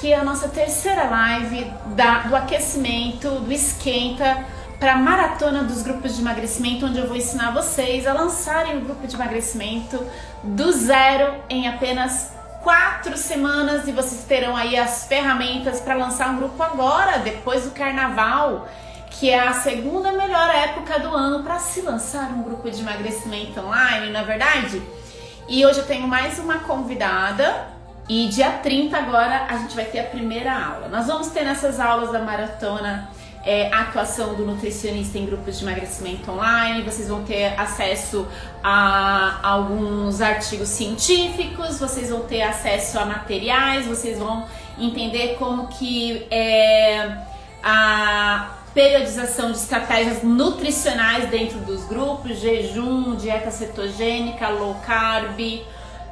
aqui a nossa terceira live do aquecimento, do esquenta para a maratona dos grupos de emagrecimento, onde eu vou ensinar vocês a lançarem o grupo de emagrecimento do zero em apenas 4 semanas, e vocês terão aí as ferramentas para lançar um grupo agora, depois do carnaval, que é a segunda melhor época do ano para se lançar um grupo de emagrecimento online, na verdade. E hoje eu tenho mais uma convidada. E dia 30 agora a gente vai ter a primeira aula. Nós vamos ter nessas aulas da maratona a atuação do nutricionista em grupos de emagrecimento online. Vocês vão ter acesso a alguns artigos científicos, vocês vão ter acesso a materiais, vocês vão entender como que é a periodização de estratégias nutricionais dentro dos grupos, jejum, dieta cetogênica, low carb,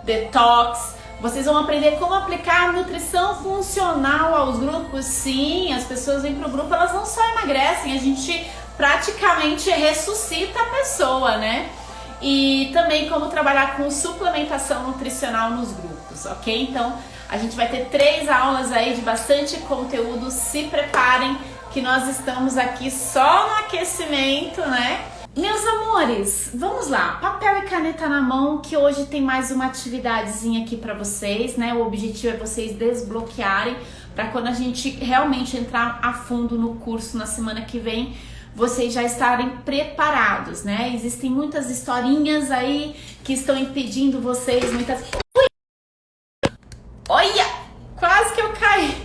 detox. Vocês vão aprender como aplicar nutrição funcional aos grupos. Sim, as pessoas vêm para o grupo, elas não só emagrecem, a gente praticamente ressuscita a pessoa, né? E também como trabalhar com suplementação nutricional nos grupos, ok? Então, a gente vai ter 3 aulas aí de bastante conteúdo. Se preparem que nós estamos aqui só no aquecimento, né? Meus amores, vamos lá, papel e caneta na mão, que hoje tem mais uma atividadezinha aqui pra vocês, né? O objetivo é vocês desbloquearem para quando a gente realmente entrar a fundo no curso na semana que vem, vocês já estarem preparados, né? Existem muitas historinhas aí que estão impedindo vocês, muitas... Olha, quase que eu caí.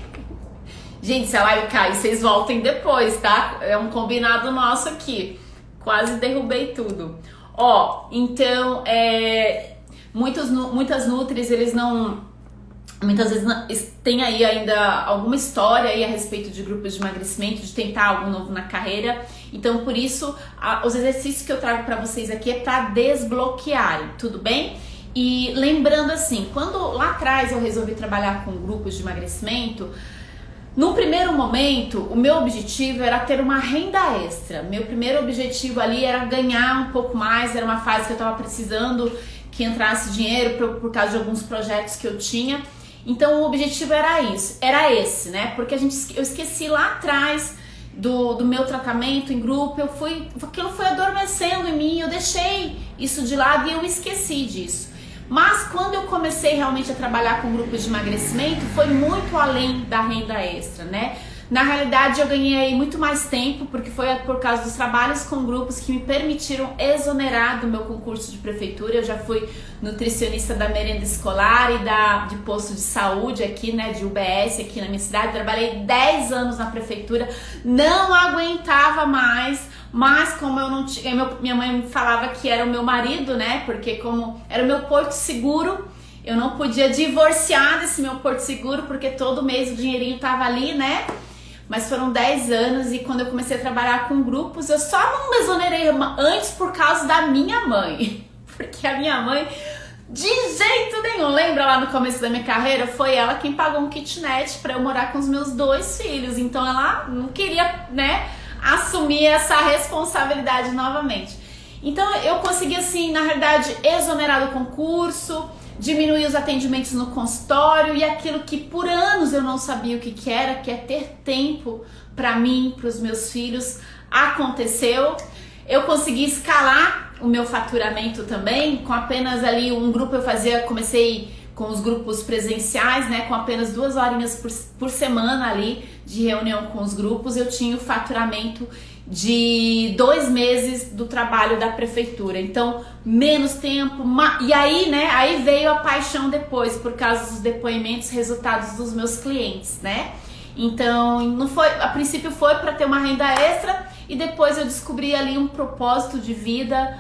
Gente, se a live cair, vocês voltem depois, tá? É um combinado nosso aqui. Quase derrubei tudo. Ó, então, muitas nutris, eles não... Muitas vezes tem aí ainda alguma história aí a respeito de grupos de emagrecimento, de tentar algo novo na carreira. Então, por isso, os exercícios que eu trago pra vocês aqui é pra desbloquearem, tudo bem? E lembrando assim, quando lá atrás eu resolvi trabalhar com grupos de emagrecimento, no primeiro momento, o meu objetivo era ter uma renda extra. Meu primeiro objetivo ali era ganhar um pouco mais, era uma fase que eu estava precisando que entrasse dinheiro por causa de alguns projetos que eu tinha. Então o objetivo era esse, né? Porque eu esqueci lá atrás do meu tratamento em grupo, aquilo foi adormecendo em mim, eu deixei isso de lado e eu esqueci disso. Mas quando eu comecei realmente a trabalhar com grupos de emagrecimento, foi muito além da renda extra, né? Na realidade, eu ganhei muito mais tempo, porque foi por causa dos trabalhos com grupos que me permitiram exonerar do meu concurso de prefeitura. Eu já fui nutricionista da merenda escolar e de posto de saúde aqui, né, de UBS aqui na minha cidade. Trabalhei 10 anos na prefeitura, não aguentava mais. Mas como eu não tinha, minha mãe me falava que era o meu marido, né? Porque como era o meu porto seguro, eu não podia divorciar desse meu porto seguro, porque todo mês o dinheirinho tava ali, né? Mas foram 10 anos e quando eu comecei a trabalhar com grupos, eu só não exonerei antes por causa da minha mãe. Porque a minha mãe, de jeito nenhum, lembra lá no começo da minha carreira? Foi ela quem pagou um kitnet pra eu morar com os meus 2 filhos. Então ela não queria, né, assumir essa responsabilidade novamente. Então eu consegui, assim, na realidade, exonerar do concurso, diminuir os atendimentos no consultório, e aquilo que por anos eu não sabia o que era, que é ter tempo para mim, para os meus filhos, aconteceu. Eu consegui escalar o meu faturamento também, com apenas ali um grupo comecei com os grupos presenciais, né, com apenas 2 horinhas por semana ali de reunião com os grupos, eu tinha o faturamento de 2 meses do trabalho da prefeitura. Então, menos tempo, e aí, né, aí veio a paixão depois, por causa dos depoimentos, resultados dos meus clientes, né? Então, não foi, a princípio foi para ter uma renda extra, e depois eu descobri ali um propósito de vida,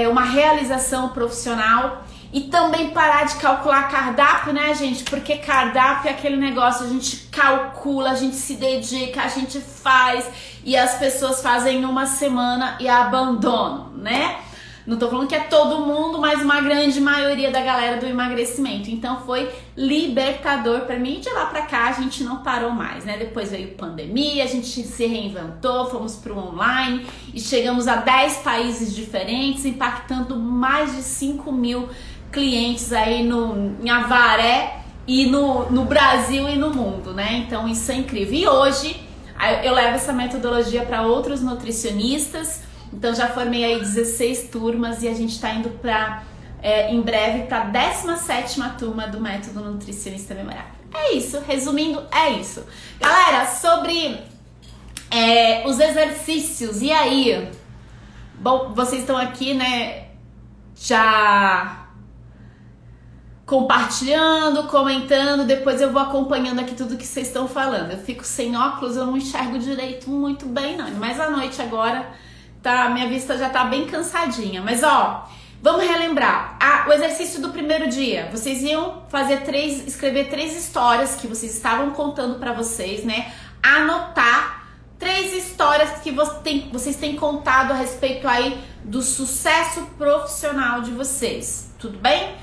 uma realização profissional. E também parar de calcular cardápio, né, gente? Porque cardápio é aquele negócio, a gente calcula, a gente se dedica, a gente faz, e as pessoas fazem uma semana e abandonam, né? Não tô falando que é todo mundo, mas uma grande maioria da galera do emagrecimento. Então foi libertador pra mim, e de lá pra cá a gente não parou mais, né? Depois veio pandemia, a gente se reinventou, fomos pro online e chegamos a 10 países diferentes, impactando mais de 5.000 clientes aí em Avaré e no Brasil e no mundo, né? Então isso é incrível. E hoje eu levo essa metodologia para outros nutricionistas. Então já formei aí 16 turmas e a gente está indo para em breve para a 17ª turma do método nutricionista memorável. É isso, resumindo, é isso. Galera, sobre os exercícios, e aí? Bom, vocês estão aqui, né, já compartilhando, comentando, depois eu vou acompanhando aqui tudo que vocês estão falando. Eu fico sem óculos, eu não enxergo direito muito bem, não. Mas à noite agora, minha vista já tá bem cansadinha. Mas ó, vamos relembrar. O exercício do primeiro dia. Vocês iam escrever 3 histórias que vocês estavam contando pra vocês, né? Anotar 3 histórias que vocês têm contado a respeito aí do sucesso profissional de vocês. Tudo bem?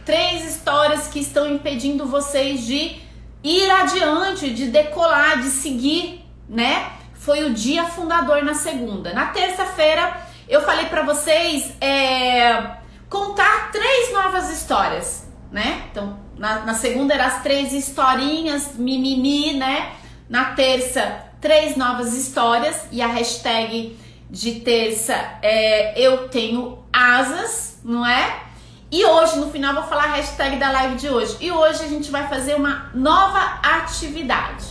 3 histórias que estão impedindo vocês de ir adiante, de decolar, de seguir, né? Foi o dia fundador na segunda. Na terça-feira, eu falei pra vocês contar 3 novas histórias, né? Então, na segunda eram as 3 historinhas, mimimi, né? Na terça, 3 novas histórias. E a hashtag de terça eu tenho asas, não é? E hoje, no final, vou falar a hashtag da live de hoje. E hoje a gente vai fazer uma nova atividade.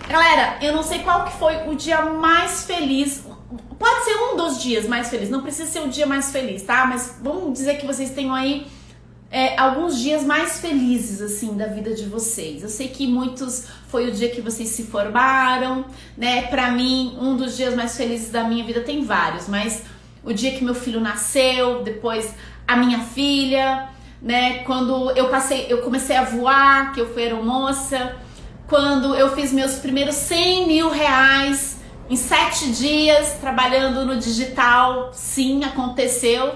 Galera, eu não sei qual que foi o dia mais feliz. Pode ser um dos dias mais felizes, não precisa ser o dia mais feliz, tá? Mas vamos dizer que vocês tenham aí alguns dias mais felizes, assim, da vida de vocês. Eu sei que muitos foi o dia que vocês se formaram, né? Pra mim, um dos dias mais felizes da minha vida tem vários, mas o dia que meu filho nasceu, depois a minha filha, né? Quando eu comecei a voar, que eu fui aeromoça, quando eu fiz meus primeiros 100 mil reais em 7 dias trabalhando no digital, sim, aconteceu.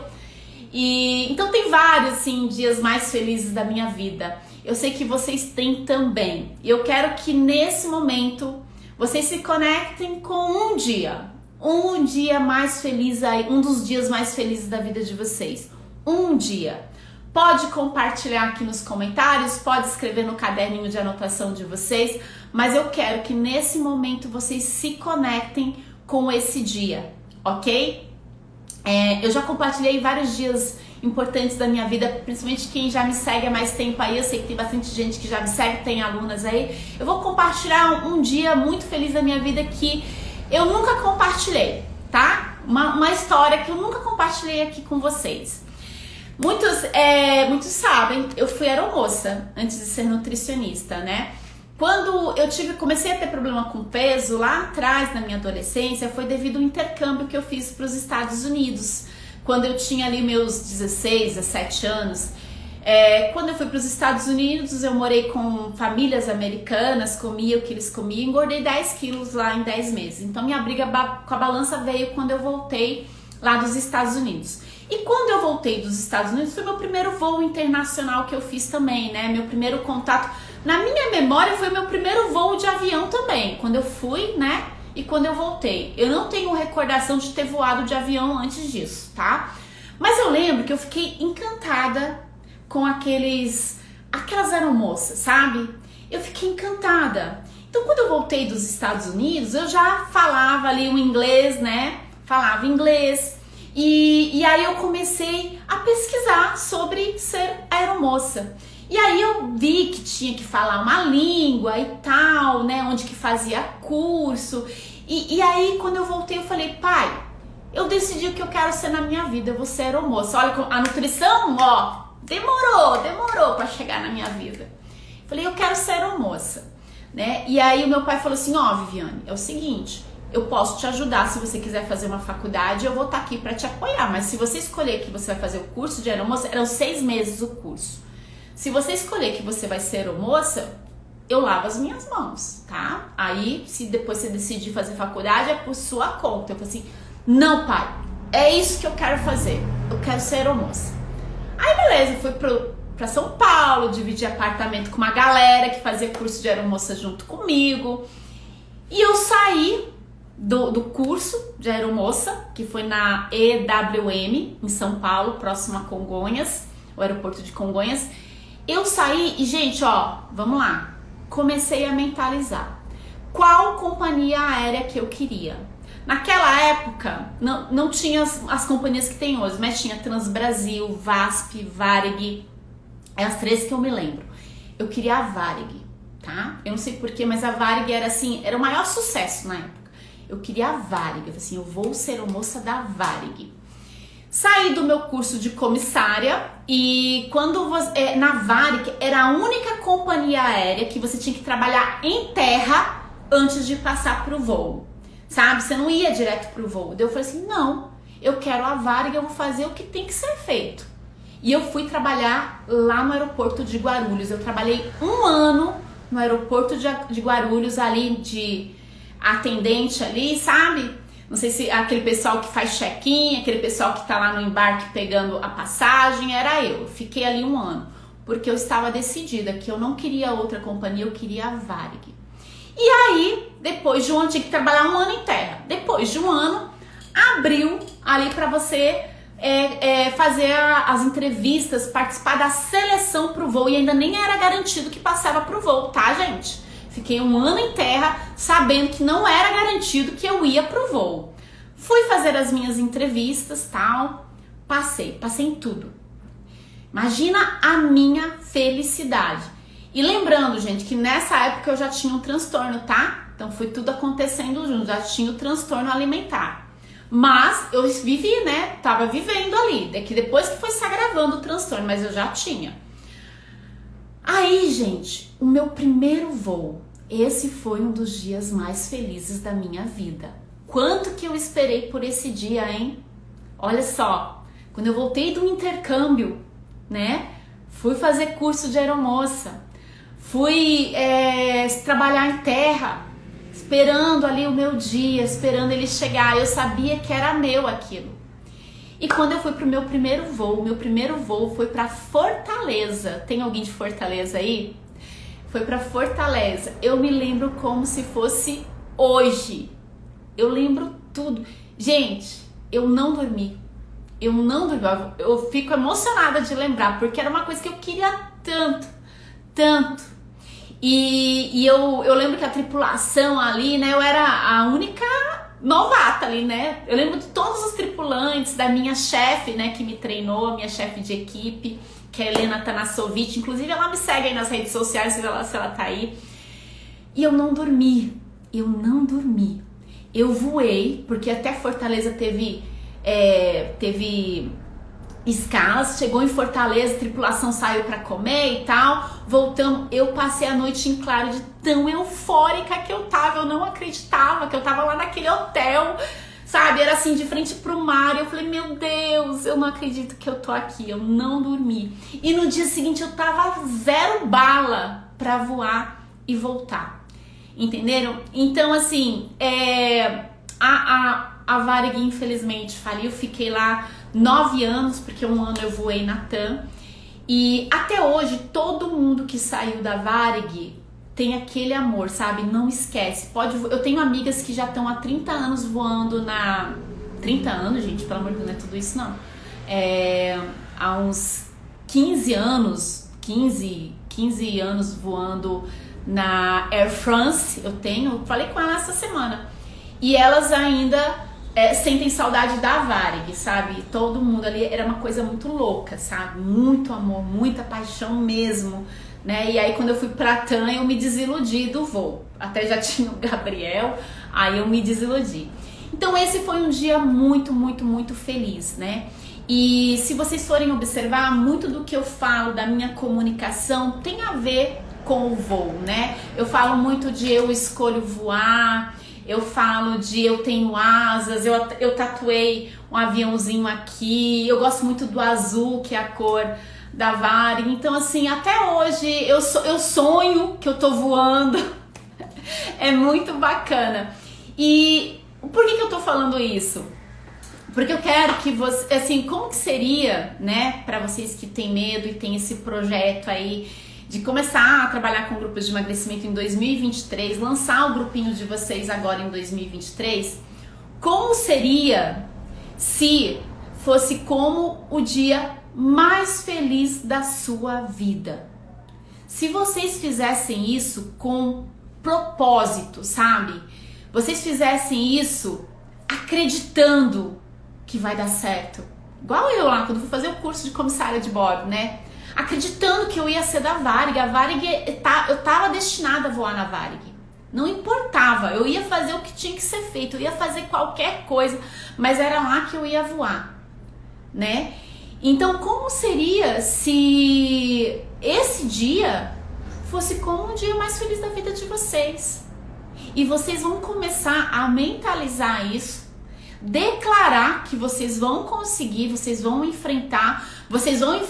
E então tem vários assim dias mais felizes da minha vida. Eu sei que vocês têm também. E eu quero que nesse momento vocês se conectem com um dia mais feliz aí, um dos dias mais felizes da vida de vocês. Um dia. Pode compartilhar aqui nos comentários, pode escrever no caderninho de anotação de vocês, mas eu quero que nesse momento vocês se conectem com esse dia, ok? Eu já compartilhei vários dias importantes da minha vida, principalmente quem já me segue há mais tempo aí, eu sei que tem bastante gente que já me segue, tem alunas aí. Eu vou compartilhar um dia muito feliz da minha vida que eu nunca compartilhei, tá? Uma história que eu nunca compartilhei aqui com vocês. Muitos sabem, eu fui aeromoça antes de ser nutricionista, né? Quando eu comecei a ter problema com peso lá atrás, na minha adolescência, foi devido ao intercâmbio que eu fiz para os Estados Unidos. Quando eu tinha ali meus 16, 17 anos. Quando eu fui para os Estados Unidos, eu morei com famílias americanas, comia o que eles comiam, engordei 10 quilos lá em 10 meses. Então minha briga com a balança veio quando eu voltei lá dos Estados Unidos. E quando eu voltei dos Estados Unidos, foi meu primeiro voo internacional que eu fiz também, né? Meu primeiro contato. Na minha memória, foi meu primeiro voo de avião também. Quando eu fui, né? E quando eu voltei. Eu não tenho recordação de ter voado de avião antes disso, tá? Mas eu lembro que eu fiquei encantada com aquelas aeromoças, sabe? Eu fiquei encantada. Então, quando eu voltei dos Estados Unidos, eu já falava ali o inglês, né? Falava inglês. E aí eu comecei a pesquisar sobre ser aeromoça. E aí eu vi que tinha que falar uma língua e tal, né? Onde que fazia curso. E aí quando eu voltei eu falei, pai, eu decidi o que eu quero ser na minha vida, eu vou ser aeromoça. Olha, a nutrição, ó, demorou pra chegar na minha vida. Falei, eu quero ser aeromoça, né? E aí o meu pai falou assim, ó, Viviane, é o seguinte... Eu posso te ajudar se você quiser fazer uma faculdade, eu vou estar aqui para te apoiar. Mas se você escolher que você vai fazer o curso de aeromoça, eram 6 meses o curso. Se você escolher que você vai ser aeromoça, eu lavo as minhas mãos, tá? Aí, se depois você decidir fazer faculdade, é por sua conta. Eu falei assim, não, pai, é isso que eu quero fazer. Eu quero ser aeromoça. Aí, beleza, fui pra São Paulo, dividi apartamento com uma galera que fazia curso de aeromoça junto comigo. E eu saí do curso de aeromoça, que foi na EWM, em São Paulo, próximo a Congonhas, o aeroporto de Congonhas. Eu saí e, gente, ó, vamos lá. Comecei a mentalizar. Qual companhia aérea que eu queria? Naquela época, não tinha as companhias que tem hoje, mas tinha Transbrasil, VASP, Varig. É as três que eu me lembro. Eu queria a Varig, tá? Eu não sei porquê, mas a Varig era assim, era o maior sucesso na época. Eu queria a Varig, eu falei assim, eu vou ser a moça da Varig. Saí do meu curso de comissária e quando você, na Varig era a única companhia aérea que você tinha que trabalhar em terra antes de passar pro voo, sabe? Você não ia direto pro voo. Daí eu falei assim, não, eu quero a Varig, eu vou fazer o que tem que ser feito. E eu fui trabalhar lá no aeroporto de Guarulhos. Eu trabalhei 1 ano no aeroporto de Guarulhos ali de atendente ali, sabe? Não sei se aquele pessoal que faz check-in, aquele pessoal que tá lá no embarque pegando a passagem, era eu. Fiquei ali 1 ano, porque eu estava decidida que eu não queria outra companhia, eu queria a Varig. E aí, depois de 1 ano, tinha que trabalhar 1 ano em terra. Depois de 1 ano, abriu ali para você fazer as entrevistas, participar da seleção pro voo, e ainda nem era garantido que passava pro voo, tá, gente? Fiquei 1 ano em terra sabendo que não era garantido que eu ia pro voo. Fui fazer as minhas entrevistas, tal, passei em tudo. Imagina a minha felicidade. E lembrando, gente, que nessa época eu já tinha um transtorno, tá? Então foi tudo acontecendo junto, já tinha o transtorno alimentar. Mas eu vivi, né? Tava vivendo ali. Daqui depois que foi se agravando o transtorno, mas eu já tinha. Aí, gente, o meu primeiro voo, esse foi um dos dias mais felizes da minha vida. Quanto que eu esperei por esse dia, hein? Olha só, quando eu voltei do intercâmbio, né? Fui fazer curso de aeromoça, fui trabalhar em terra, esperando ali o meu dia, esperando ele chegar. Eu sabia que era meu aquilo. E quando eu fui pro meu primeiro voo foi para Fortaleza. Tem alguém de Fortaleza aí? Foi para Fortaleza. Eu me lembro como se fosse hoje. Eu lembro tudo. Gente, eu não dormi. Eu fico emocionada de lembrar, porque era uma coisa que eu queria tanto. E eu lembro que a tripulação ali, né? Eu era a única novata ali, né? Eu lembro de todos os tripulantes, da minha chefe, né, que me treinou, a minha chefe de equipe, que é a Helena Tanassovic. Inclusive, ela me segue aí nas redes sociais, se ela tá aí. E eu não dormi. Eu voei, porque até Fortaleza teve escalas, chegou em Fortaleza, a tripulação saiu pra comer e tal, voltamos, eu passei a noite em claro de tão eufórica que eu tava, eu não acreditava que eu tava lá naquele hotel, sabe, era assim, de frente pro mar, e eu falei, meu Deus, eu não acredito que eu tô aqui, eu não dormi, e no dia seguinte eu tava 0 bala pra voar e voltar, entenderam? Então assim, a Varig infelizmente faliu, fiquei lá 9 anos, porque 1 ano eu voei na TAM. E até hoje, todo mundo que saiu da Varig tem aquele amor, sabe? Não esquece. Eu tenho amigas que já estão há 30 anos voando na... 30 anos, gente, pelo amor de Deus, não é tudo isso, não. Há uns 15 anos, 15 anos voando na Air France. Eu falei com ela essa semana. E elas ainda... sentem saudade da Varig, sabe? Todo mundo ali, era uma coisa muito louca, sabe? Muito amor, muita paixão mesmo, né? E aí quando eu fui pra TAM, eu me desiludi do voo. Até já tinha o Gabriel, aí eu me desiludi. Então esse foi um dia muito feliz, né? E se vocês forem observar, muito do que eu falo da minha comunicação tem a ver com o voo, né? Eu falo muito de eu escolho voar, eu falo de eu tenho asas, eu tatuei um aviãozinho aqui, eu gosto muito do azul, que é a cor da Varig. Então assim, até hoje eu sonho que eu tô voando. É muito bacana. E por que eu tô falando isso? Porque eu quero que você, assim, como que seria, né, para vocês que têm medo e tem esse projeto aí de começar a trabalhar com grupos de emagrecimento em 2023, lançar o grupinho de vocês agora em 2023, como seria se fosse como o dia mais feliz da sua vida? se vocês fizessem isso com propósito, sabe? Vocês fizessem isso acreditando que vai dar certo. Igual eu lá, quando fui fazer o curso de comissária de bordo, né? Acreditando que eu ia ser da Varig. A Varig, eu tava destinada a voar na Varig. Não importava, eu ia fazer o que tinha que ser feito, eu ia fazer qualquer coisa, mas era lá que eu ia voar, né? Então, como seria se esse dia fosse como um dia mais feliz da vida de vocês? E vocês vão começar a mentalizar isso, declarar que vocês vão conseguir, vocês vão enfrentar, vocês vão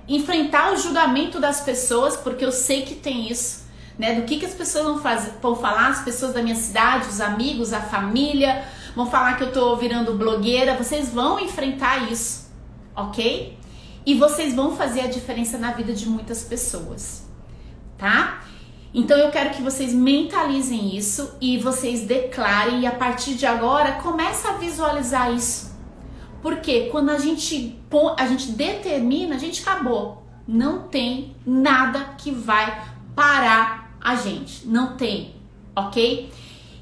enfrentar o julgamento das pessoas, porque eu sei que tem isso, né? Do que as pessoas vão falar, as pessoas da minha cidade, os amigos, a família, vão falar que eu tô virando blogueira. Vocês vão enfrentar isso, ok? E vocês vão fazer a diferença na vida de muitas pessoas, tá? Então eu quero que vocês mentalizem isso e vocês declarem, e a partir de agora começa a visualizar isso. Porque quando a gente determina, a gente acabou. Não tem nada que vai parar a gente. Não tem, ok?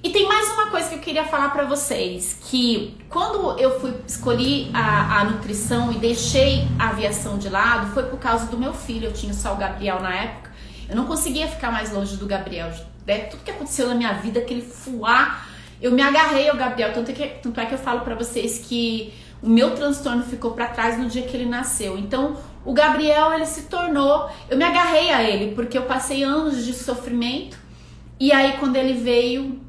E tem mais uma coisa que eu queria falar pra vocês, que quando eu escolhi a nutrição e deixei a aviação de lado, foi por causa do meu filho. Eu tinha só o Gabriel na época. Eu não conseguia ficar mais longe do Gabriel, né? Tudo que aconteceu na minha vida, aquele fuar, eu me agarrei ao Gabriel. Tanto é que eu falo pra vocês que o meu transtorno ficou pra trás no dia que ele nasceu. Então, o Gabriel, ele se tornou... Eu me agarrei a ele, porque eu passei anos de sofrimento. E aí, quando ele veio,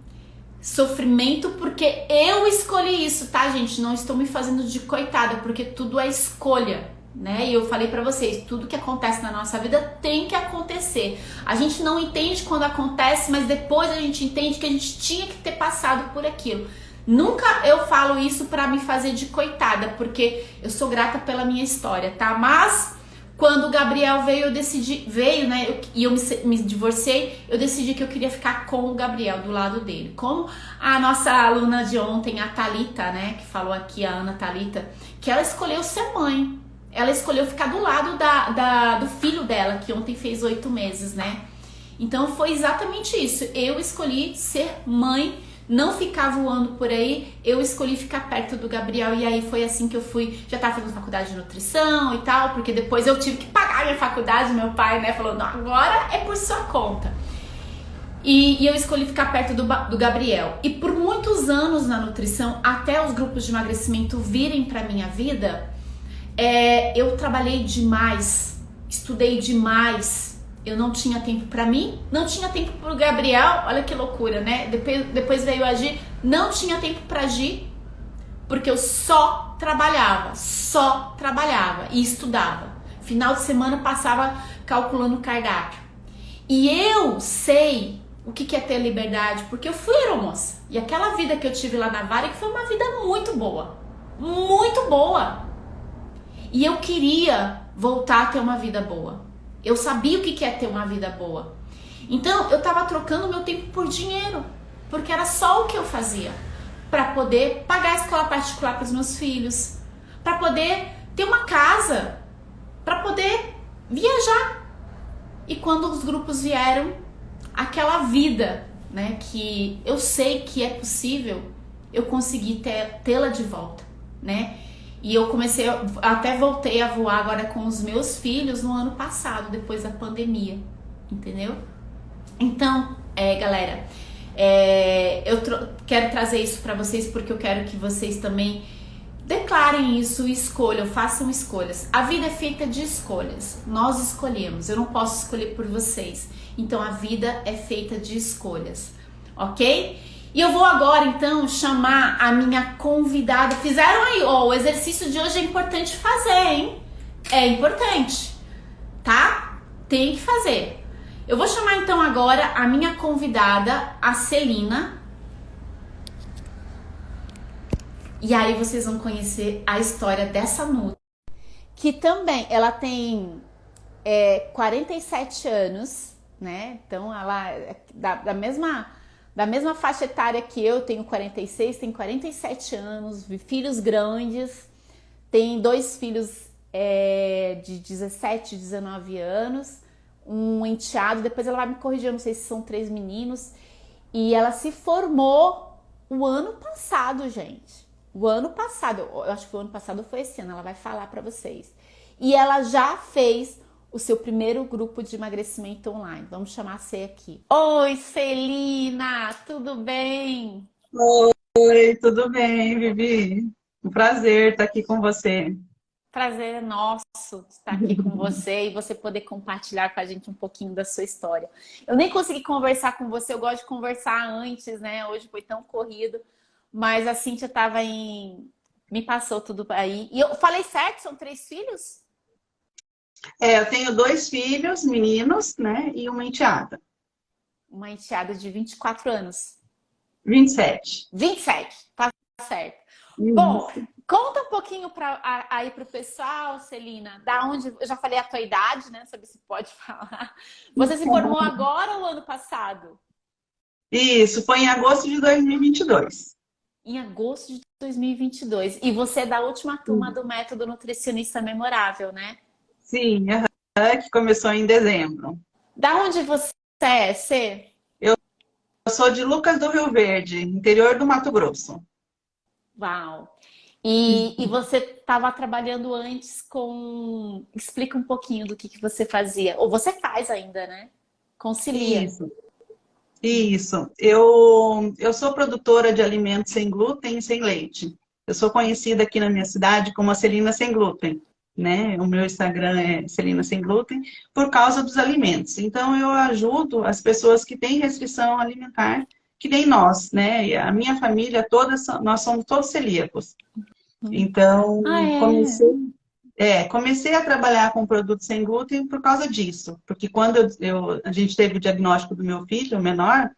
sofrimento, porque eu escolhi isso, tá, gente? Não estou me fazendo de coitada, porque tudo é escolha, né? E eu falei pra vocês, tudo que acontece na nossa vida tem que acontecer. A gente não entende quando acontece, mas depois a gente entende que a gente tinha que ter passado por aquilo. Nunca eu falo isso pra me fazer de coitada, porque eu sou grata pela minha história, tá? Mas quando o Gabriel veio, eu decidi, né? E eu me divorciei, eu decidi que eu queria ficar com o Gabriel, do lado dele. Como a nossa aluna de ontem, a Thalita, né? Que falou aqui, a Ana Thalita, que ela escolheu ser mãe. Ela escolheu ficar do lado do filho dela, que ontem fez 8 meses, né? Então foi exatamente isso. Eu escolhi ser mãe, não ficar voando por aí. Eu escolhi ficar perto do Gabriel. E aí foi assim que eu fui. Já tava fazendo faculdade de nutrição e tal, porque depois eu tive que pagar a minha faculdade. Meu pai, né, falou, não, agora é por sua conta. E eu escolhi ficar perto do Gabriel. E por muitos anos na nutrição, até os grupos de emagrecimento virem pra minha vida, eu trabalhei demais, estudei demais, eu não tinha tempo pra mim, não tinha tempo pro Gabriel, olha que loucura, né? Depois veio a Gi, não tinha tempo pra Gi, porque eu só trabalhava e estudava. Final de semana passava calculando o cardápio. E eu sei o que é ter liberdade, porque eu fui aeromoça. E aquela vida que eu tive lá na Varig foi uma vida muito boa, muito boa. E eu queria voltar a ter uma vida boa. Eu sabia o que é ter uma vida boa. Então eu tava trocando meu tempo por dinheiro, porque era só o que eu fazia para poder pagar a escola particular para os meus filhos, para poder ter uma casa, para poder viajar. E quando os grupos vieram, aquela vida, né, que eu sei que é possível, eu consegui tê-la de volta, né? E eu até voltei a voar agora com os meus filhos no ano passado, depois da pandemia, entendeu? Então, galera, eu quero trazer isso pra vocês porque eu quero que vocês também declarem isso, escolham, façam escolhas. A vida é feita de escolhas, nós escolhemos, eu não posso escolher por vocês. Então a vida é feita de escolhas, ok? E eu vou agora, então, chamar a minha convidada. Fizeram aí, o exercício de hoje é importante fazer, hein? É importante, tá? Tem que fazer. Eu vou chamar, então, agora a minha convidada, a Celina. E aí vocês vão conhecer a história dessa Nutri. Que também, ela tem 47 anos, né? Então, ela é da mesma faixa etária que eu, tenho 46, tem 47 anos, filhos grandes, tem 2 filhos de 17, 19 anos, um enteado, depois ela vai me corrigir, eu não sei se são 3 meninos. E ela se formou o ano passado, gente. O ano passado, eu acho que o ano passado foi esse ano, ela vai falar pra vocês. E ela já fez o seu primeiro grupo de emagrecimento online. Vamos chamar C aqui. Oi, Celina, tudo bem? Oi, tudo bem, Vivi? Um prazer estar aqui com você. Prazer é nosso estar aqui com você e você poder compartilhar com a gente um pouquinho da sua história. Eu nem consegui conversar com você, eu gosto de conversar antes, né? Hoje foi tão corrido, mas a Cíntia estava em. Me passou tudo aí. E eu falei certo, são 3 filhos? Eu tenho dois filhos, meninos, né, e uma enteada, Uma enteada de 24 anos. 27. 27, tá certo. Bom, Isso. conta um pouquinho aí pro pessoal, Celina, da onde. Eu já falei a tua idade, né? Saber se pode falar. Você se formou agora ou ano passado? Isso, foi em agosto de 2022. Em agosto de 2022. E você é da última turma do Método Nutricionista Memorável, né? Sim, que começou em dezembro. Da onde você é, Cê? Eu sou de Lucas do Rio Verde, interior do Mato Grosso. Uau! E você estava trabalhando antes com. Explica um pouquinho do que você fazia. Ou você faz ainda, né? Concilia. Isso, isso. Eu sou produtora de alimentos sem glúten e sem leite. Eu sou conhecida aqui na minha cidade como a Celina Sem Glúten, né? O meu Instagram é Celina Sem Glúten, por causa dos alimentos. Então, eu ajudo as pessoas que têm restrição alimentar, que nem nós, né? E a minha família toda, nós somos todos celíacos. Então, Ah, é? comecei a trabalhar com produtos sem glúten por causa disso. Porque quando a gente teve o diagnóstico do meu filho, o menor,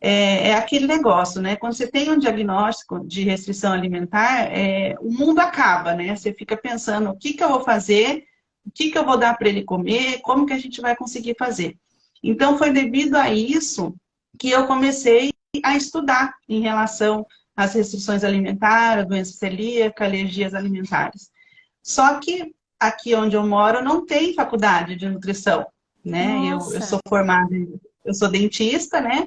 é aquele negócio, né? Quando você tem um diagnóstico de restrição alimentar, o mundo acaba, né? Você fica pensando o que que eu vou fazer, o que que eu vou dar para ele comer, como que a gente vai conseguir fazer. Então, foi devido a isso que eu comecei a estudar em relação às restrições alimentares, doença celíaca, alergias alimentares. Só que aqui onde eu moro não tem faculdade de nutrição, né? Eu Nossa. sou formada, eu sou dentista, né?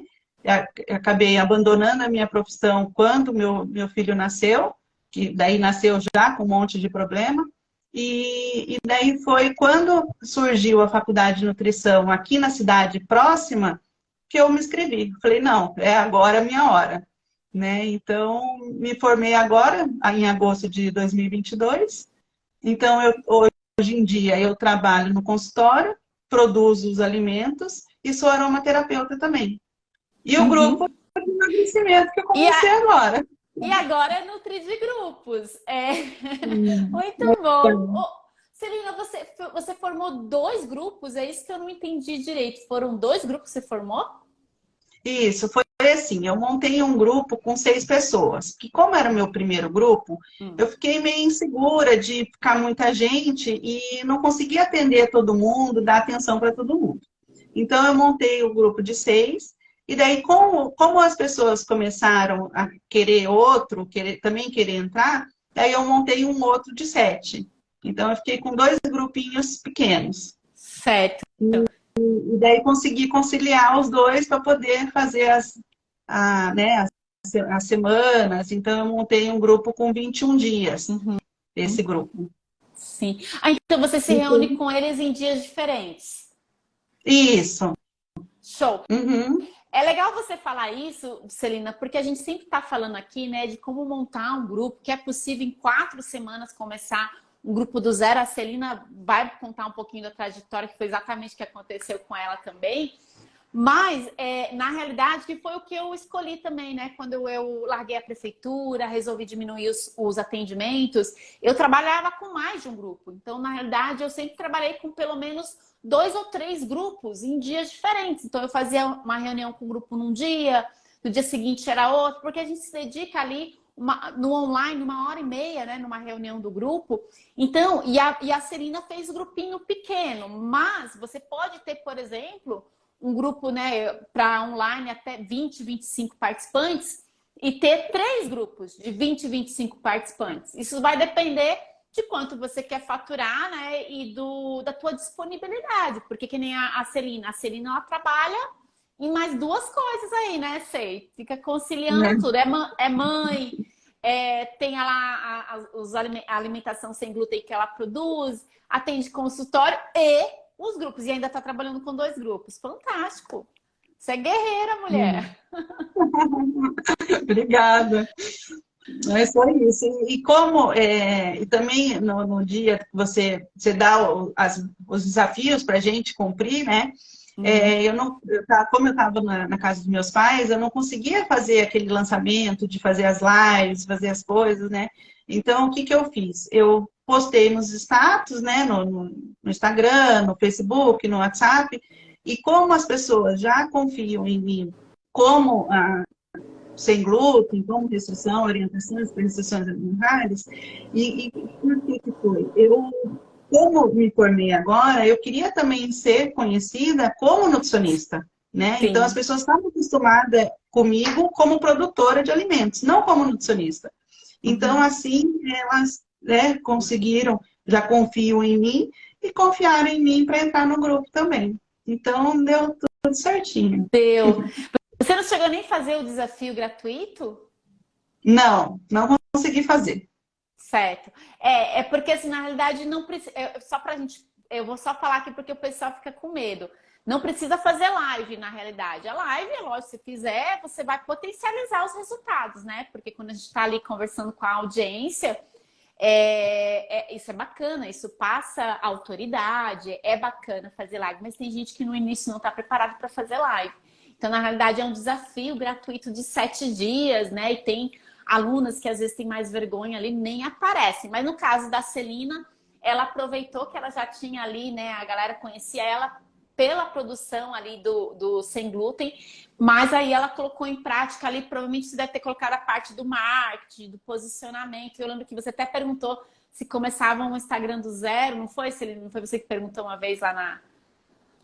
Acabei abandonando a minha profissão quando meu filho nasceu, que daí nasceu já com um monte de problema. E daí foi quando surgiu a faculdade de nutrição aqui na cidade próxima que eu me inscrevi. Falei, não, é agora a minha hora. Né? Então, me formei agora, em agosto de 2022. Então, hoje em dia, eu trabalho no consultório, produzo os alimentos e sou aromaterapeuta também. E o grupo Uhum. de emagrecimento que eu E, comecei agora. e agora é Nutri de grupos. É. Hum. Muito bom. Ô, Celina, você formou 2 grupos? É isso que eu não entendi direito. Foram 2 grupos que você formou? Isso, foi assim, eu montei um grupo com 6 pessoas, que como era o meu primeiro grupo, Hum. eu fiquei meio insegura de ficar muita gente e não conseguia atender todo mundo, dar atenção para todo mundo. Então, eu montei o grupo de 6, e daí, como as pessoas começaram a querer outro, também querer entrar, daí eu montei um outro de 7. Então, eu fiquei com 2 grupinhos pequenos. Certo. E daí, consegui conciliar os dois para poder fazer né, as semanas. Então, eu montei um grupo com 21 dias, Uhum. esse grupo. Sim. Ah, então você se reúne com eles em dias diferentes. Isso. Show. Uhum. É legal você falar isso, Celina, porque a gente sempre está falando aqui, né, de como montar um grupo, que é possível em 4 semanas começar um grupo do zero. A Celina vai contar um pouquinho da trajetória, que foi exatamente o que aconteceu com ela também. Mas, na realidade, que foi o que eu escolhi também, né? Quando eu larguei a prefeitura, resolvi diminuir os atendimentos, eu trabalhava com mais de um grupo. Então, na realidade, eu sempre trabalhei com pelo menos 2 ou 3 grupos em dias diferentes. Então, eu fazia uma reunião com o grupo num dia, no dia seguinte era outro, porque a gente se dedica ali no online, 1h30, né? Numa reunião do grupo. Então, e a Celina fez grupinho pequeno, mas você pode ter, por exemplo, um grupo, né, para online até 20, 25 participantes e ter 3 grupos de 20, 25 participantes. Isso vai depender de quanto você quer faturar, né? E da tua disponibilidade. Porque que nem a Celina. A Celina, ela trabalha em mais duas coisas aí, né, Sei? Fica conciliando tudo. É mãe, tem lá a alimentação sem glúten que ela produz, atende consultório e os grupos. E ainda está trabalhando com 2 grupos. Fantástico! Você é guerreira, mulher. Obrigada. É só isso. E como e também no dia que você dá os desafios para a gente cumprir, né? Como eu estava na casa dos meus pais, eu não conseguia fazer aquele lançamento de fazer as lives, fazer as coisas, né? Então, o que que eu fiz? Eu postei nos status, né? No Instagram, no Facebook, no WhatsApp, e como as pessoas já confiam em mim como sem glúten, como restrição, orientações para restrições alimentares, e por que foi? Como me formei agora, eu queria também ser conhecida como nutricionista, né? Sim. Então, as pessoas estavam acostumadas comigo como produtora de alimentos, não como nutricionista. Então, assim, elas conseguiram, já confiam em mim e confiaram em mim para entrar no grupo também. Então, deu tudo certinho. Deu. Você não chegou nem a fazer o desafio gratuito? Não consegui fazer. Certo. É porque, assim, na realidade, não precisa. Só pra gente. Eu vou só falar aqui porque o pessoal fica com medo. Não precisa fazer live, na realidade. A live, é lógico, se fizer, você vai potencializar os resultados, né? Porque quando a gente está ali conversando com a audiência, isso é bacana, isso passa autoridade, é bacana fazer live, mas tem gente que no início não está preparado para fazer live. Então, na realidade, é um desafio gratuito de 7 dias, né? E tem alunas que às vezes têm mais vergonha ali, nem aparecem. Mas no caso da Celina, ela aproveitou que ela já tinha ali, né? A galera conhecia ela pela produção ali do Sem Glúten, mas aí ela colocou em prática ali, provavelmente você deve ter colocado a parte do marketing, do posicionamento. Eu lembro que você até perguntou se começava um Instagram do zero, não foi, Celina? Não foi você que perguntou uma vez lá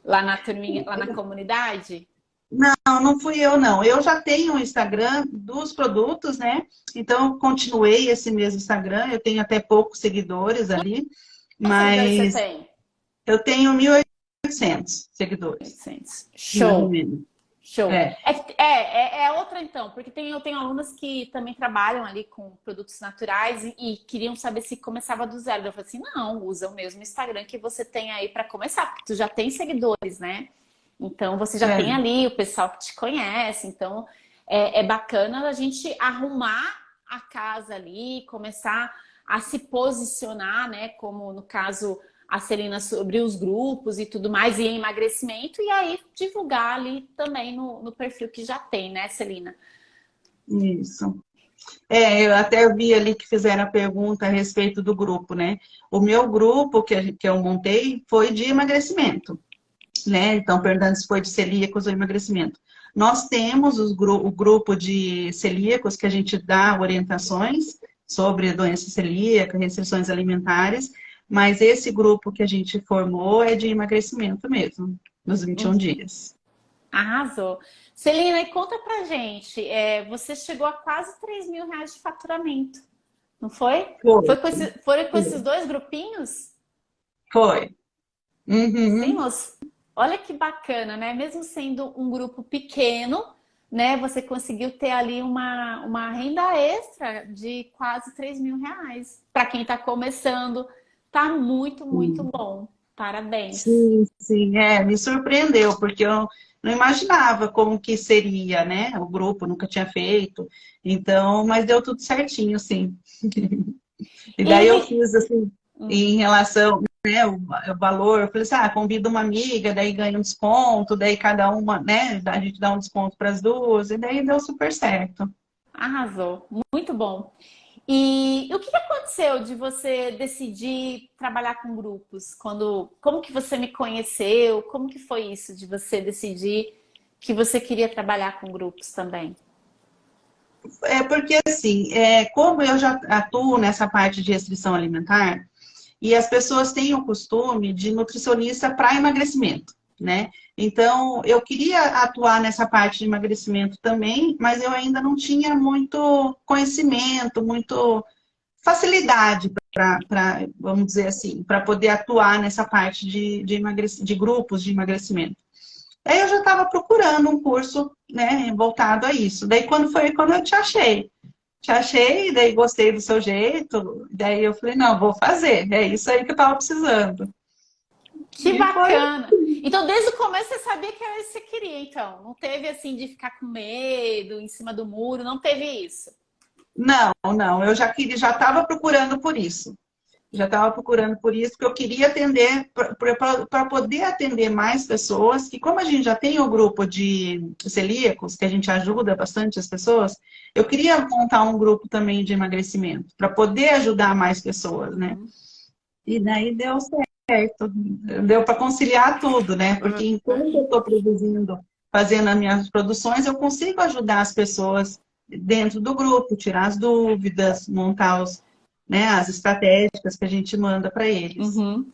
na turminha, lá na comunidade? Não fui eu, não. Eu já tenho o Instagram dos produtos, né? Então, eu continuei esse mesmo Instagram. Eu tenho até poucos seguidores ali, Quantos seguidores você mas tem? eu tenho 1.800 seguidores. 800. Mais ou Show! menos. Show. É. É outra então, porque eu tenho alunas que também trabalham ali com produtos naturais e queriam saber se começava do zero. Eu falei assim, não, usa o mesmo Instagram que você tem aí para começar, porque tu já tem seguidores, né? Então você já tem ali o pessoal que te conhece, então é bacana a gente arrumar a casa ali, começar a se posicionar, né? Como no caso a Celina sobre os grupos e tudo mais, e emagrecimento, e aí divulgar ali também no perfil que já tem, né, Celina? Isso. Eu até vi ali que fizeram a pergunta a respeito do grupo, né? O meu grupo que eu montei foi de emagrecimento, né? Então, perguntando se foi de celíacos ou emagrecimento. Nós temos o grupo de celíacos que a gente dá orientações sobre doença celíaca, restrições alimentares, mas esse grupo que a gente formou é de emagrecimento mesmo, nos 21 dias. Arrasou. Celina, e conta pra gente, você chegou a quase 3 mil reais de faturamento, não foi? Foi com esses 2 grupinhos? Foi. Uhum. Sim, moço. Olha que bacana, né? Mesmo sendo um grupo pequeno, né? Você conseguiu ter ali uma renda extra de quase 3 mil reais. Para quem está começando, tá muito, muito bom. Parabéns. Sim, me surpreendeu, porque eu não imaginava como que seria, né? O grupo nunca tinha feito. Então, mas deu tudo certinho, sim. E daí eu fiz assim, em relação, né, o valor, eu falei assim, convido uma amiga, daí ganha um desconto, daí cada uma, né, a gente dá um desconto para as duas, e daí deu super certo. Arrasou, muito bom. E o que aconteceu de você decidir trabalhar com grupos? Como que você me conheceu? Como que foi isso de você decidir que você queria trabalhar com grupos também? Porque assim, como eu já atuo nessa parte de restrição alimentar, e as pessoas têm o costume de nutricionista para emagrecimento, né? Então, eu queria atuar nessa parte de emagrecimento também, mas eu ainda não tinha muito conhecimento, muito facilidade vamos dizer assim, para poder atuar nessa parte de grupos de emagrecimento. Aí eu já estava procurando um curso, né, voltado a isso. Daí quando eu te achei. Te achei, daí gostei do seu jeito, daí eu falei, não, vou fazer, é isso aí que eu estava precisando. Que E foi. bacana! Então, desde o começo você sabia que era isso que você queria, então. Não teve assim de ficar com medo, em cima do muro, não teve isso. Não, não, eu já estava procurando por isso. Já estava procurando por isso, porque eu queria atender, para poder atender mais pessoas, que como a gente já tem o grupo de celíacos, que a gente ajuda bastante as pessoas, eu queria montar um grupo também de emagrecimento, para poder ajudar mais pessoas, né? E daí deu certo, deu para conciliar tudo, né? Porque enquanto eu estou produzindo, fazendo as minhas produções, eu consigo ajudar as pessoas dentro do grupo, tirar as dúvidas, montar né, as estratégicas que a gente manda para eles. Uhum.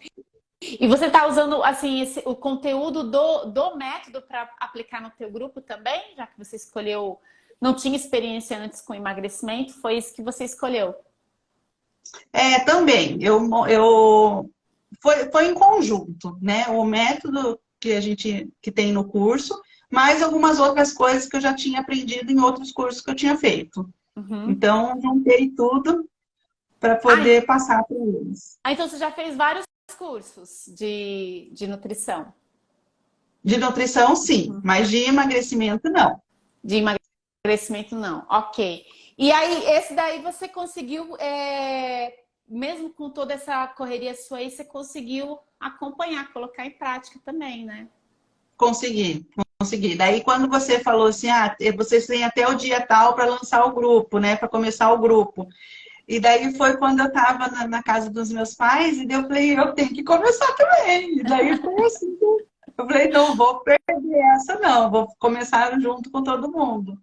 E você está usando assim o conteúdo do método para aplicar no teu grupo também, já que você escolheu, não tinha experiência antes com emagrecimento, foi isso que você escolheu? Também, foi em conjunto, né? O método que tem no curso, mais algumas outras coisas que eu já tinha aprendido em outros cursos que eu tinha feito. Uhum. Então, juntei tudo para poder passar para eles. Então você já fez vários cursos de nutrição? De nutrição, sim, mas de emagrecimento, não. De emagrecimento, não. Ok. E aí, esse daí você conseguiu, mesmo com toda essa correria sua aí, você conseguiu acompanhar, colocar em prática também, né? Consegui. Daí, quando você falou assim, vocês têm até o dia tal para lançar o grupo, né? Para começar o grupo. E daí foi quando eu estava na casa dos meus pais, e daí eu falei, eu tenho que começar também. E daí foi assim, eu falei, não vou perder essa não, vou começar junto com todo mundo.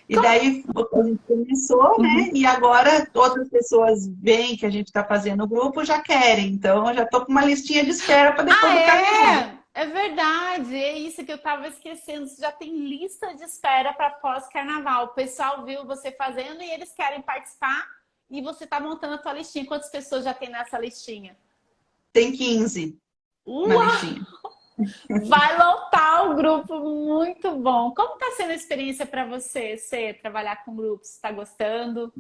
E daí a gente começou, né? E agora outras pessoas veem que a gente está fazendo o grupo, já querem. Então eu já estou com uma listinha de espera para depois do carnaval. É verdade, é isso que eu estava esquecendo. Você já tem lista de espera para pós-carnaval. O pessoal viu você fazendo e eles querem participar. E você está montando a tua listinha. Quantas pessoas já tem nessa listinha? Tem 15 na listinha. Vai lotar o grupo, muito bom. Como está sendo a experiência para você, trabalhar com grupos? Está gostando?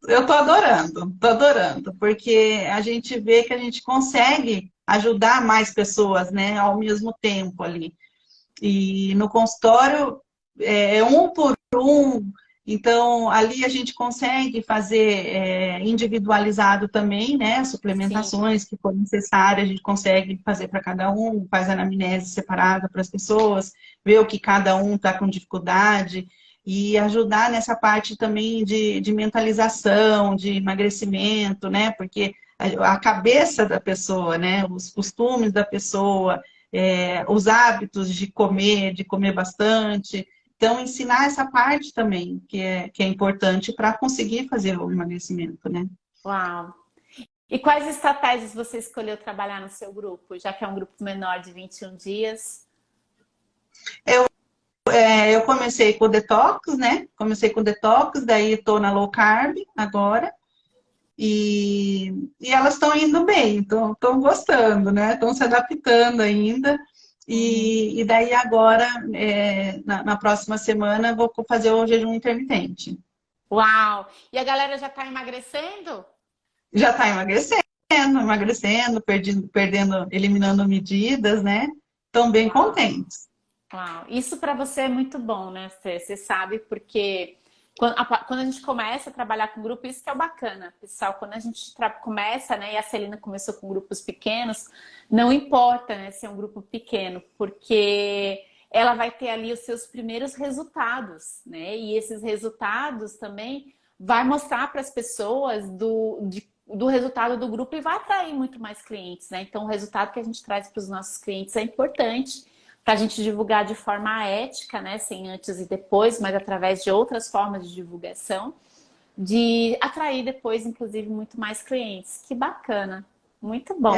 Eu tô adorando, porque a gente vê que a gente consegue ajudar mais pessoas, né, ao mesmo tempo ali. E no consultório, é um por um. Então, ali a gente consegue fazer individualizado também, né? Suplementações que forem necessárias, a gente consegue fazer para cada um, faz anamnese separada para as pessoas, ver o que cada um está com dificuldade e ajudar nessa parte também de mentalização, de emagrecimento, né? Porque a cabeça da pessoa, né? Os costumes da pessoa, os hábitos de comer bastante. Então, ensinar essa parte também, que é importante para conseguir fazer o emagrecimento, né? Uau! E quais estratégias você escolheu trabalhar no seu grupo, já que é um grupo menor de 21 dias? Eu comecei com detox, né? Daí estou na low carb agora. E elas estão indo bem, estão gostando, né? Estão se adaptando ainda. E daí agora, na próxima semana, vou fazer o jejum intermitente. Uau! E a galera já está emagrecendo? Já está emagrecendo, eliminando medidas, né? Estão bem contentes. Uau! Isso para você é muito bom, né? Você sabe, porque quando a gente começa a trabalhar com grupo, isso que é o bacana, pessoal. Quando a gente começa, né? E a Celina começou com grupos pequenos, não importa, né? Se é um grupo pequeno, porque ela vai ter ali os seus primeiros resultados, né? E esses resultados também vai mostrar para as pessoas do resultado do grupo e vai atrair muito mais clientes, né? Então, o resultado que a gente traz para os nossos clientes é importante para a gente divulgar de forma ética, né? Sem antes e depois, mas através de outras formas de divulgação, de atrair depois, inclusive, muito mais clientes. Que bacana! Muito bom,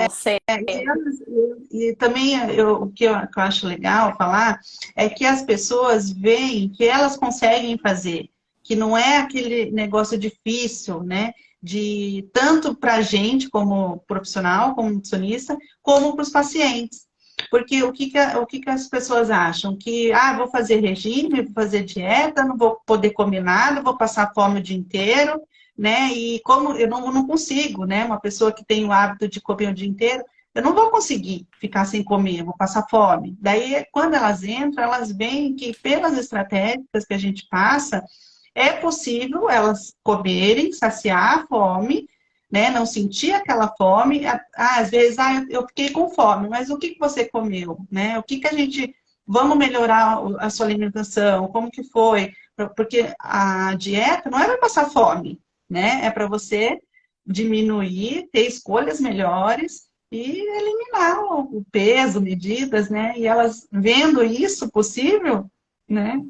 E também o que eu acho legal falar é que as pessoas veem que elas conseguem fazer. que não é aquele negócio difícil, né? De tanto para a gente como profissional, como nutricionista, como para os pacientes. Porque o que que as pessoas acham? Que, vou fazer regime, vou fazer dieta, não vou poder comer nada, vou passar fome o dia inteiro, né? E como eu não consigo, né? Uma pessoa que tem o hábito de comer o dia inteiro, eu não vou conseguir ficar sem comer, vou passar fome. Daí, quando elas entram, elas veem que pelas estratégias que a gente passa, é possível elas comerem, saciar a fome, né? Não sentir aquela fome. Às vezes, eu fiquei com fome, mas o que que você comeu, né? O que que a gente... Vamos melhorar a sua alimentação, como que foi? Porque a dieta não é para passar fome, né? É para você diminuir, ter escolhas melhores e eliminar o peso, medidas, né? E elas vendo isso possível, né?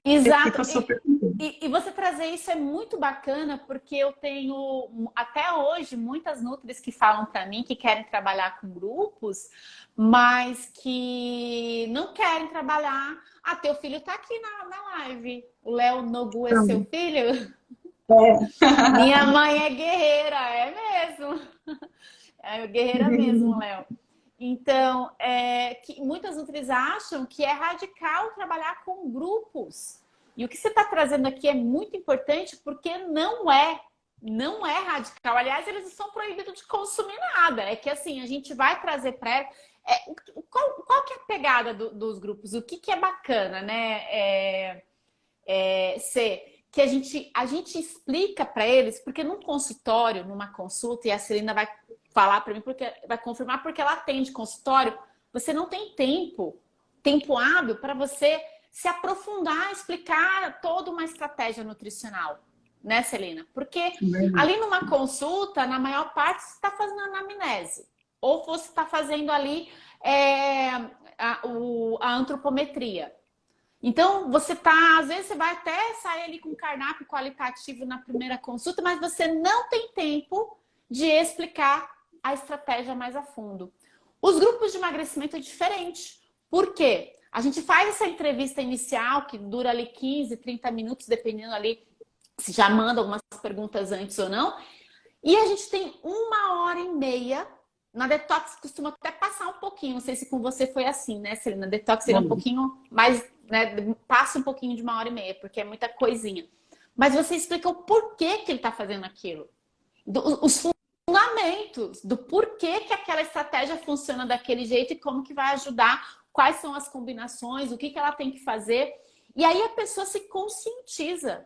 Exato. Fica super contente. E você trazer isso é muito bacana, porque eu tenho, até hoje, muitas nutris que falam para mim que querem trabalhar com grupos, mas que não querem trabalhar. Teu filho tá aqui na live. O Léo Nogu é seu Então, filho? é. Minha mãe é guerreira, é mesmo. É guerreira mesmo, Léo. Então, que muitas nutris acham que é radical trabalhar com grupos. E o que você está trazendo aqui é muito importante porque não é radical. Aliás, eles não são proibidos de consumir nada. É que assim, a gente vai trazer para qual que é a pegada dos grupos? O que é bacana, né? Que a gente explica para eles, porque num consultório, numa consulta, e a Celina vai falar para mim, porque vai confirmar, porque ela atende consultório, você não tem tempo hábil para você se aprofundar, explicar toda uma estratégia nutricional, né, Celina? Porque ali numa consulta, na maior parte, você está fazendo anamnese, ou você está fazendo ali a antropometria. Então, às vezes você vai até sair ali com um cardápio qualitativo na primeira consulta, mas você não tem tempo de explicar a estratégia mais a fundo. Os grupos de emagrecimento é diferente. Por quê? A gente faz essa entrevista inicial, que dura ali 15, 30 minutos, dependendo ali se já manda algumas perguntas antes ou não. E a gente tem 1h30. Na detox costuma até passar um pouquinho. Não sei se com você foi assim, né, Celina? Detox seria um pouquinho mais, né? Passa um pouquinho de 1h30, porque é muita coisinha. Mas você explica o porquê que ele está fazendo aquilo. Os fundamentos do porquê que aquela estratégia funciona daquele jeito e como que vai ajudar, quais são as combinações, o que que ela tem que fazer. E aí a pessoa se conscientiza,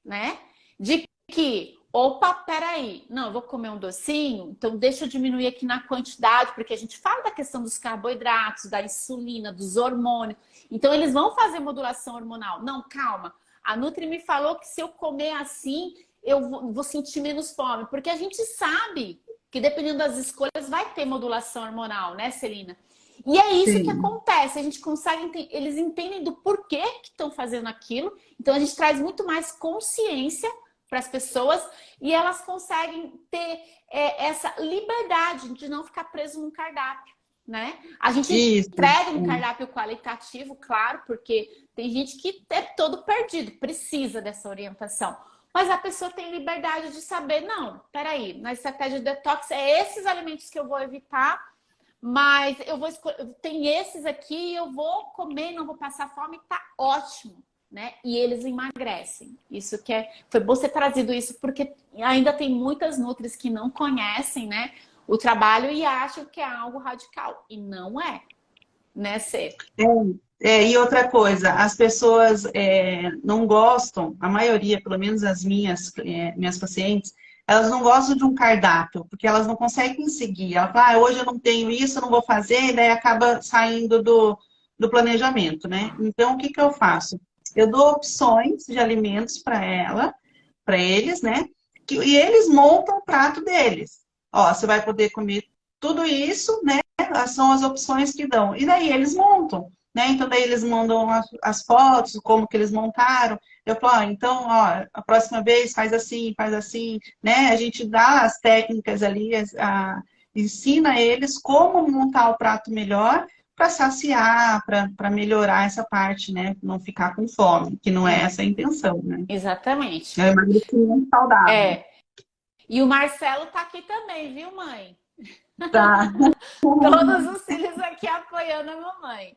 né? De que, opa, peraí, não, eu vou comer um docinho, então deixa eu diminuir aqui na quantidade, porque a gente fala da questão dos carboidratos, da insulina, dos hormônios. Então eles vão fazer modulação hormonal. Não, calma. A Nutri me falou que se eu comer assim, eu vou sentir menos fome. Porque a gente sabe que dependendo das escolhas vai ter modulação hormonal, né, Celina? E é isso que acontece. A gente consegue, eles entendem do porquê que estão fazendo aquilo. Então a gente traz muito mais consciência para as pessoas e elas conseguem ter essa liberdade de não ficar preso num cardápio, né? A gente entrega um cardápio qualitativo, claro, porque tem gente que é todo perdido, precisa dessa orientação. Mas a pessoa tem liberdade de saber, não, peraí, na estratégia de detox é esses alimentos que eu vou evitar, mas eu vou tem esses aqui, eu vou comer, não vou passar fome, tá ótimo, né? E eles emagrecem. Isso que foi bom ser trazido isso, porque ainda tem muitas nutris que não conhecem, né, o trabalho e acham que é algo radical. E não é, né, Cê? E outra coisa, as pessoas não gostam, a maioria, pelo menos as minhas pacientes, elas não gostam de um cardápio, porque elas não conseguem seguir. Ela fala, hoje eu não tenho isso, eu não vou fazer, e daí acaba saindo do planejamento, né? Então, o que que eu faço? Eu dou opções de alimentos para eles, né? E eles montam o prato deles. Ó, você vai poder comer tudo isso, né? São as opções que dão. E daí eles montam, né? Então daí eles mandam as fotos, como que eles montaram. Eu falo, então, ó, a próxima vez faz assim, né? A gente dá as técnicas ali, ensina eles como montar o prato melhor, para saciar, para melhorar essa parte, né? Não ficar com fome, que não é essa a intenção, né? Exatamente. É emagrecimento saudável. É. E o Marcelo tá aqui também, viu, mãe? Tá. Todos os filhos aqui apoiando a mamãe.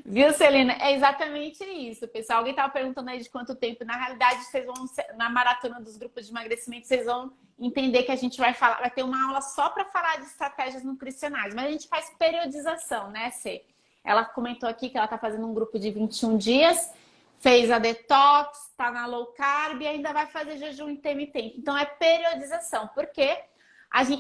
Viu, Celina? É exatamente isso, pessoal. Alguém estava perguntando aí de quanto tempo. Na realidade, vocês vão, na maratona dos grupos de emagrecimento, vocês vão entender que a gente vai falar, vai ter uma aula só para falar de estratégias nutricionais, mas a gente faz periodização, né, Cê? Ela comentou aqui que ela está fazendo um grupo de 21 dias, fez a detox, está na low carb e ainda vai fazer jejum intermitente. Então, é periodização, porque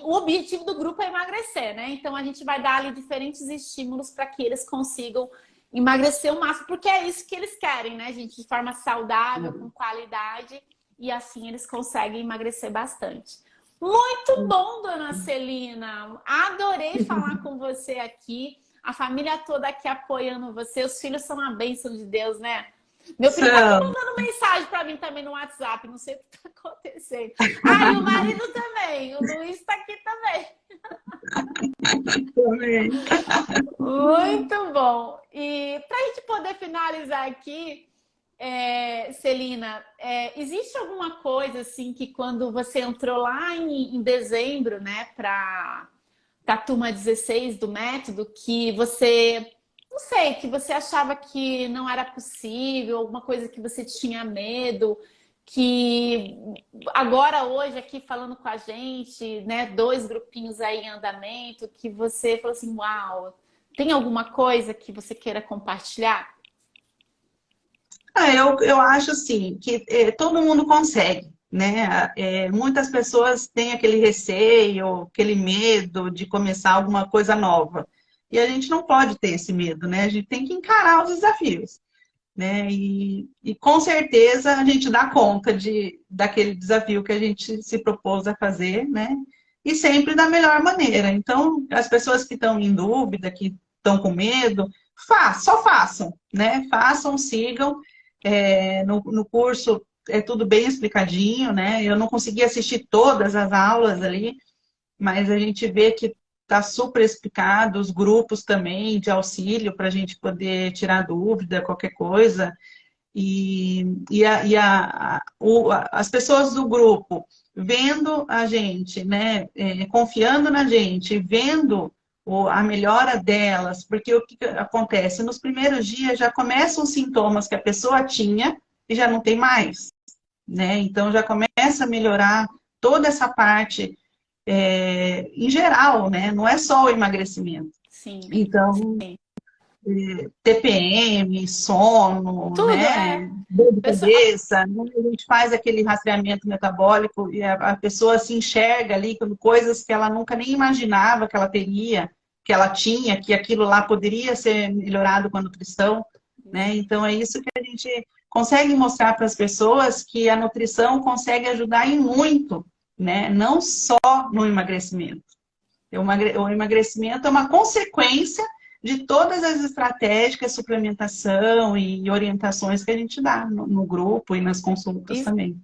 o objetivo do grupo é emagrecer, né? Então a gente vai dar ali diferentes estímulos para que eles consigam emagrecer o máximo, porque é isso que eles querem, né, gente? De forma saudável, com qualidade, e assim eles conseguem emagrecer bastante. Muito bom, dona Celina! Adorei falar com você aqui. A família toda aqui apoiando você. Os filhos são uma bênção de Deus, né? Meu filho tá aqui mandando mensagem para mim também no WhatsApp. Não sei o que tá acontecendo. Ah, e o marido também. O Luiz tá aqui também. Também. Muito bom. E para a gente poder finalizar aqui, Celina, existe alguma coisa assim que quando você entrou lá em dezembro, né, para a turma 16 do método, que você, não sei, que você achava que não era possível, alguma coisa que você tinha medo, que agora, hoje, aqui falando com a gente, né, 2 grupinhos aí em andamento, que você falou assim, uau, tem alguma coisa que você queira compartilhar? Eu acho assim, que todo mundo consegue, né? Muitas pessoas têm aquele receio, aquele medo de começar alguma coisa nova. E a gente não pode ter esse medo, né? A gente tem que encarar os desafios, né? E com certeza a gente dá conta daquele desafio que a gente se propôs a fazer, né? E sempre da melhor maneira. Então, as pessoas que estão em dúvida, que estão com medo, só façam, né? Façam, sigam. No curso é tudo bem explicadinho, né? Eu não consegui assistir todas as aulas ali, mas a gente vê que está super explicado, os grupos também de auxílio para a gente poder tirar dúvida, qualquer coisa. As pessoas do grupo vendo a gente, né, confiando na gente, vendo a melhora delas, porque o que acontece? Nos primeiros dias já começam os sintomas que a pessoa tinha e já não tem mais, né? Então já começa a melhorar toda essa parte em geral, né? Não é só o emagrecimento. Sim. Então, TPM, sono, tudo, né? Dor de cabeça, né? A gente faz aquele rastreamento metabólico e a pessoa se enxerga ali com coisas que ela nunca nem imaginava que ela teria, que ela tinha, que aquilo lá poderia ser melhorado com a nutrição, né? Então é isso que a gente consegue mostrar para as pessoas, que a nutrição consegue ajudar em muito, né? Não só no emagrecimento. O emagrecimento é uma consequência de todas as estratégias, suplementação e orientações que a gente dá no grupo e nas consultas também.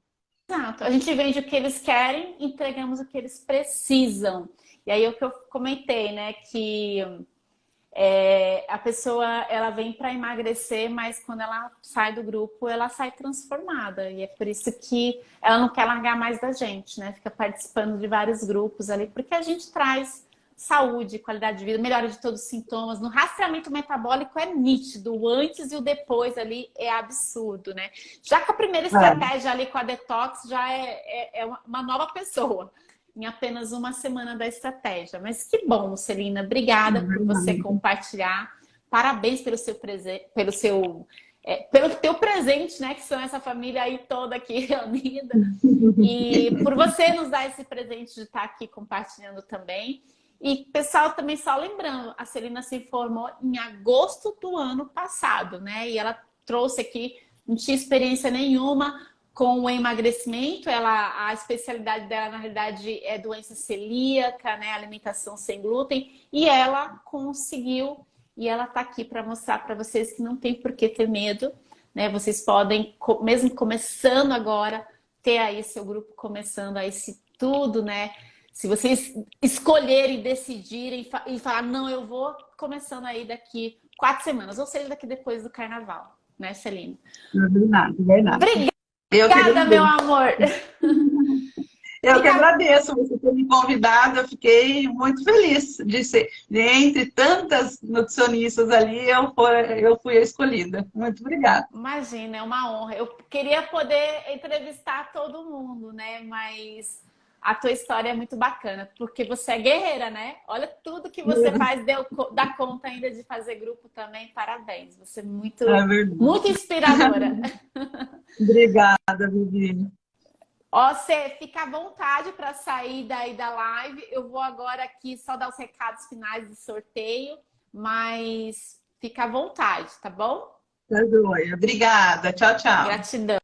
Exato. A gente vende o que eles querem, entregamos o que eles precisam. E aí o que eu comentei, né, que a pessoa, ela vem para emagrecer, mas quando ela sai do grupo, ela sai transformada. E é por isso que ela não quer largar mais da gente, né? Fica participando de vários grupos ali, porque a gente traz saúde, qualidade de vida, melhora de todos os sintomas. No rastreamento metabólico é nítido, o antes e o depois ali é absurdo, né? Já que a primeira estratégia ali com a detox já é uma nova pessoa, em apenas uma semana da estratégia. Mas que bom, Celina, obrigada por você compartilhar. Parabéns pelo seu presente, pelo teu presente, né? Que são essa família aí toda aqui reunida. E por você nos dar esse presente de estar aqui compartilhando também. E, pessoal, também só lembrando, a Celina se formou em agosto do ano passado, né? E ela trouxe aqui, não tinha experiência nenhuma com o emagrecimento. A especialidade dela, na realidade, é doença celíaca, né? Alimentação sem glúten. E ela conseguiu, e ela tá aqui para mostrar para vocês que não tem por que ter medo, né? Vocês podem, mesmo começando agora, ter aí seu grupo começando aí se tudo, né? Se vocês escolherem, decidirem e falar, não, eu vou começando aí daqui 4 semanas, ou seja, daqui depois do carnaval, né, Celina? É verdade, é verdade. Obrigada, meu amor. Eu que agradeço você ter me convidado, eu fiquei muito feliz de ser, entre tantas nutricionistas ali, eu fui a escolhida. Muito obrigada. Imagina, é uma honra. Eu queria poder entrevistar todo mundo, né? Mas a tua história é muito bacana, porque você é guerreira, né? Olha tudo que você faz, dá conta ainda de fazer grupo também. Parabéns, você é muito, muito inspiradora. Obrigada, Vivi. Ó, você fica à vontade para sair daí da live. Eu vou agora aqui só dar os recados finais do sorteio, mas fica à vontade, tá bom? Tá joia. Obrigada. Tchau, tchau. Gratidão.